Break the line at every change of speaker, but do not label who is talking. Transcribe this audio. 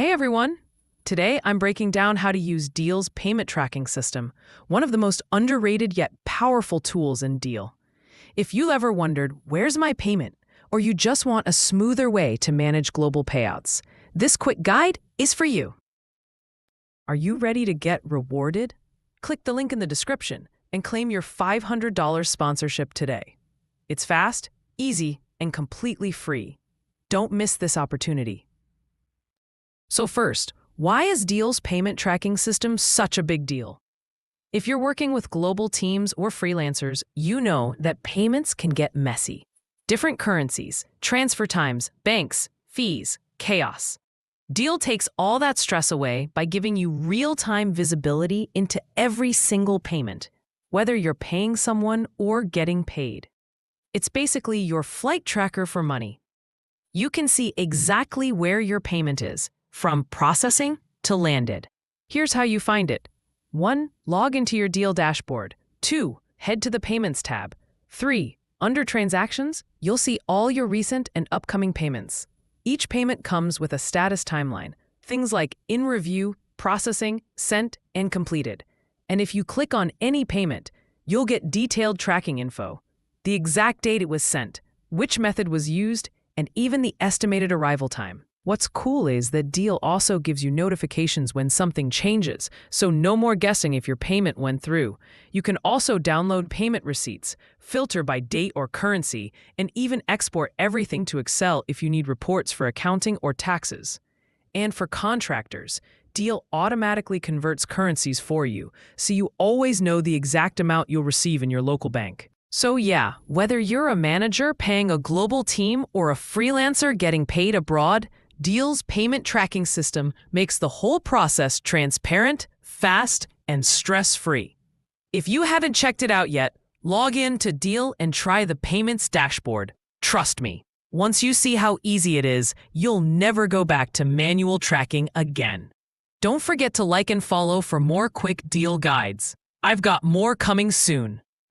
Hey everyone! Today I'm breaking down how to use Deel's payment tracking system, one of the most underrated yet powerful tools in Deel. If you ever wondered, where's my payment? Or you just want a smoother way to manage global payouts, this quick guide is for you. Are you ready to get rewarded? Click the link in the description and claim your $500 sponsorship today. It's fast, easy, and completely free. Don't miss this opportunity. So first, why is Deel's payment tracking system such a big deal? If you're working with global teams or freelancers, you know that payments can get messy. Different currencies, transfer times, banks, fees, chaos. Deel takes all that stress away by giving you real-time visibility into every single payment, whether you're paying someone or getting paid. It's basically your flight tracker for money. You can see exactly where your payment is, from processing to landed. Here's how you find it. 1. Log into your Deel dashboard. 2. Head to the Payments tab. 3. Under Transactions, you'll see all your recent and upcoming payments. Each payment comes with a status timeline, things like in review, processing, sent, and completed. And if you click on any payment, you'll get detailed tracking info, the exact date it was sent, which method was used, and even the estimated arrival time. What's cool is that Deel also gives you notifications when something changes, so no more guessing if your payment went through. You can also download payment receipts, filter by date or currency, and even export everything to Excel if you need reports for accounting or taxes. And for contractors, Deel automatically converts currencies for you, so you always know the exact amount you'll receive in your local bank. So yeah, whether you're a manager paying a global team or a freelancer getting paid abroad, Deel's payment tracking system makes the whole process transparent, fast, and stress-free. If you haven't checked it out yet, log in to Deel and try the payments dashboard. Trust me, once you see how easy it is, you'll never go back to manual tracking again. Don't forget to like and follow for more quick Deel guides. I've got more coming soon.